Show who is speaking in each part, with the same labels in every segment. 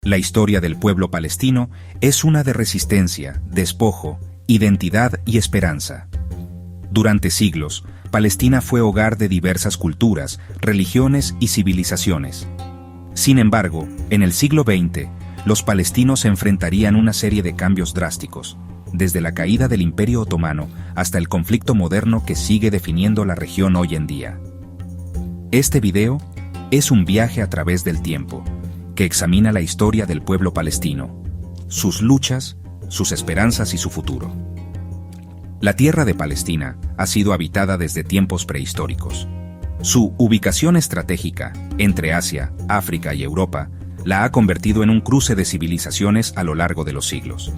Speaker 1: La historia del pueblo palestino es una de resistencia, despojo, identidad y esperanza. Durante siglos, Palestina fue hogar de diversas culturas, religiones y civilizaciones. Sin embargo, en el siglo XX, los palestinos enfrentarían una serie de cambios drásticos, desde la caída del Imperio Otomano hasta el conflicto moderno que sigue definiendo la región hoy en día. Este video es un viaje a través del tiempo, que examina la historia del pueblo palestino, sus luchas, sus esperanzas y su futuro. La tierra de Palestina ha sido habitada desde tiempos prehistóricos. Su ubicación estratégica, entre Asia, África y Europa, la ha convertido en un cruce de civilizaciones a lo largo de los siglos.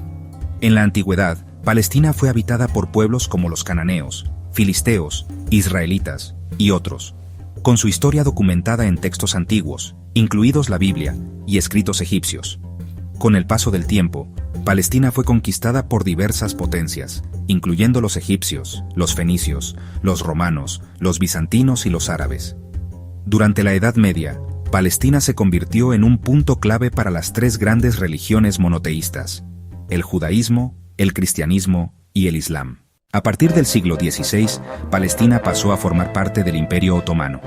Speaker 1: En la antigüedad, Palestina fue habitada por pueblos como los cananeos, filisteos, israelitas y otros, con su historia documentada en textos antiguos, incluidos la Biblia y escritos egipcios. Con el paso del tiempo, Palestina fue conquistada por diversas potencias, incluyendo los egipcios, los fenicios, los romanos, los bizantinos y los árabes. Durante la Edad Media, Palestina se convirtió en un punto clave para las tres grandes religiones monoteístas: el judaísmo, el cristianismo y el islam. A partir del siglo XVI, Palestina pasó a formar parte del Imperio Otomano.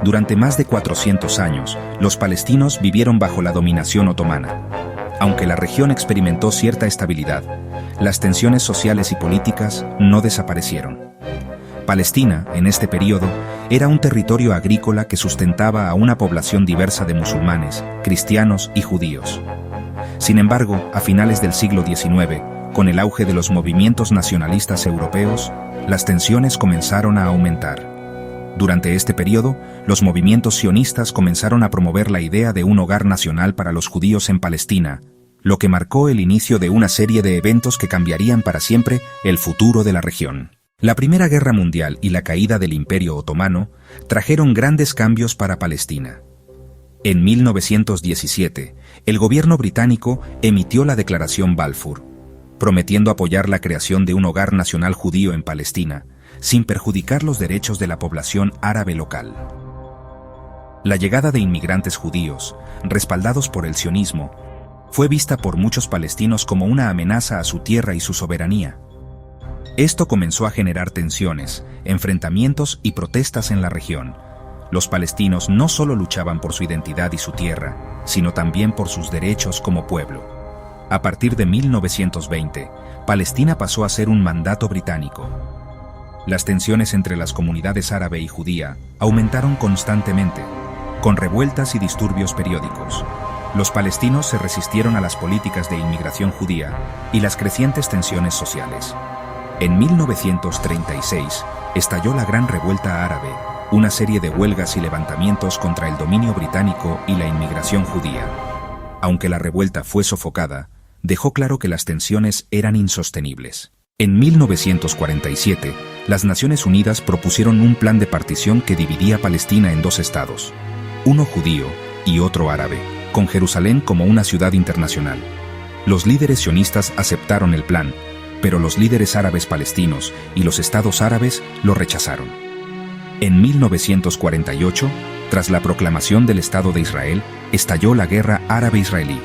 Speaker 1: Durante más de 400 años, los palestinos vivieron bajo la dominación otomana. Aunque la región experimentó cierta estabilidad, las tensiones sociales y políticas no desaparecieron. Palestina, en este periodo, era un territorio agrícola que sustentaba a una población diversa de musulmanes, cristianos y judíos. Sin embargo, a finales del siglo XIX, con el auge de los movimientos nacionalistas europeos, las tensiones comenzaron a aumentar. Durante este periodo, los movimientos sionistas comenzaron a promover la idea de un hogar nacional para los judíos en Palestina, lo que marcó el inicio de una serie de eventos que cambiarían para siempre el futuro de la región. La Primera Guerra Mundial y la caída del Imperio Otomano trajeron grandes cambios para Palestina. En 1917, el gobierno británico emitió la Declaración Balfour, prometiendo apoyar la creación de un hogar nacional judío en Palestina, sin perjudicar los derechos de la población árabe local. La llegada de inmigrantes judíos, respaldados por el sionismo, fue vista por muchos palestinos como una amenaza a su tierra y su soberanía. Esto comenzó a generar tensiones, enfrentamientos y protestas en la región. Los palestinos no solo luchaban por su identidad y su tierra, sino también por sus derechos como pueblo. A partir de 1920, Palestina pasó a ser un mandato británico. Las tensiones entre las comunidades árabe y judía aumentaron constantemente, con revueltas y disturbios periódicos. Los palestinos se resistieron a las políticas de inmigración judía y las crecientes tensiones sociales. En 1936 estalló la Gran Revuelta Árabe, una serie de huelgas y levantamientos contra el dominio británico y la inmigración judía. Aunque la revuelta fue sofocada, dejó claro que las tensiones eran insostenibles. En 1947, las Naciones Unidas propusieron un plan de partición que dividía Palestina en dos estados, uno judío y otro árabe, con Jerusalén como una ciudad internacional. Los líderes sionistas aceptaron el plan, pero los líderes árabes palestinos y los estados árabes lo rechazaron. En 1948, tras la proclamación del Estado de Israel, estalló la Guerra Árabe-Israelí.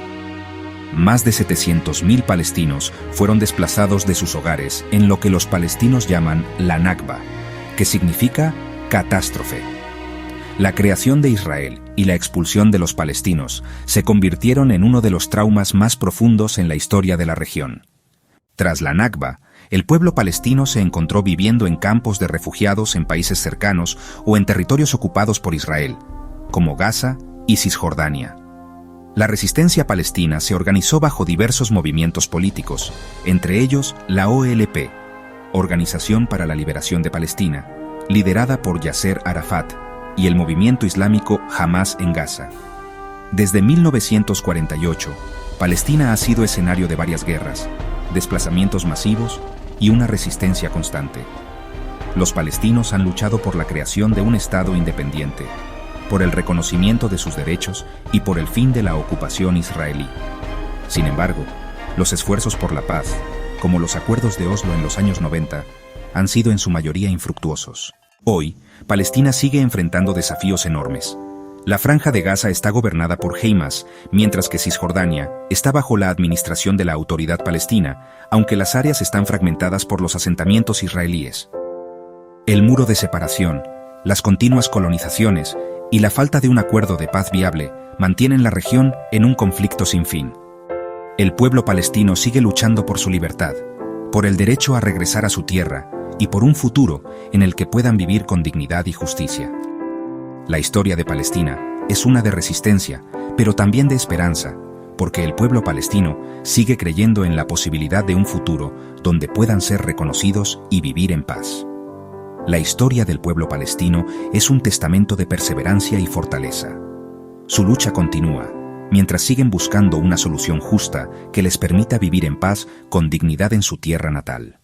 Speaker 1: Más de 700.000 palestinos fueron desplazados de sus hogares en lo que los palestinos llaman la Nakba, que significa catástrofe. La creación de Israel y la expulsión de los palestinos se convirtieron en uno de los traumas más profundos en la historia de la región. Tras la Nakba, el pueblo palestino se encontró viviendo en campos de refugiados en países cercanos o en territorios ocupados por Israel, como Gaza y Cisjordania. La resistencia palestina se organizó bajo diversos movimientos políticos, entre ellos la OLP, Organización para la Liberación de Palestina, liderada por Yasser Arafat, y el movimiento islámico Hamás en Gaza. Desde 1948, Palestina ha sido escenario de varias guerras, desplazamientos masivos y una resistencia constante. Los palestinos han luchado por la creación de un Estado independiente, por el reconocimiento de sus derechos y por el fin de la ocupación israelí. Sin embargo, los esfuerzos por la paz, como los acuerdos de Oslo en los años 90, han sido en su mayoría infructuosos. Hoy, Palestina sigue enfrentando desafíos enormes: La Franja de Gaza está gobernada por Hamas, mientras que Cisjordania está bajo la administración de la Autoridad Palestina, aunque las áreas están fragmentadas por los asentamientos israelíes. El muro de separación, las continuas colonizaciones y la falta de un acuerdo de paz viable mantienen la región en un conflicto sin fin. El pueblo palestino sigue luchando por su libertad, por el derecho a regresar a su tierra y por un futuro en el que puedan vivir con dignidad y justicia. La historia de Palestina es una de resistencia, pero también de esperanza, porque el pueblo palestino sigue creyendo en la posibilidad de un futuro donde puedan ser reconocidos y vivir en paz. La historia del pueblo palestino es un testamento de perseverancia y fortaleza. Su lucha continúa, mientras siguen buscando una solución justa que les permita vivir en paz con dignidad en su tierra natal.